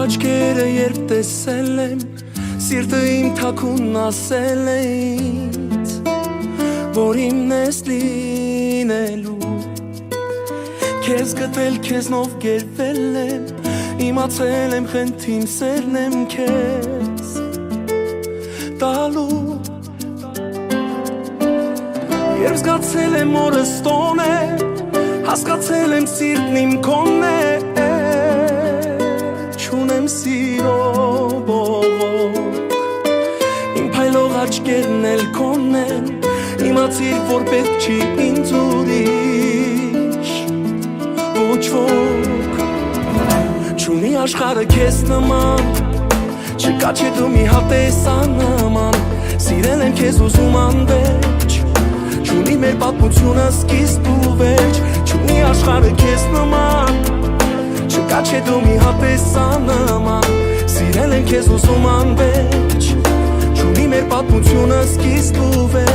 աչքերը երբ տեսել եմ, սիրտը իմ թաքուն ասել է ինձ, որ իմն ես լինելու, քեզ գտել քեզնով գերվել եմ, իմացել եմ խնդրիմ սերն եմ քեզ տալու, երբ զգացել եմ օրս տոն է, հասկացել եմ սիրտն իմ քոնն է, չունեմ սիրո բողոք, իմ փայլող աչքերն էլ քոնն են, իմացիր որ պետք չի ինձ ուրիշ ոչ ոք, չունի աշխարհը քեզ նման, չկա չէ դու մի հատ տեսանման, սիրել եմ քեզ ուզում անվերջ, չունի մեր պատմությունը սկիզբ ու վերջ, չունի աշխարհը քեզ նման, չկա չէ դու մի հատ տեսանման, սիրել եմ քեզ ուզում անվերջ, չունի մեր պատմությունը սկիզբ ու վերջ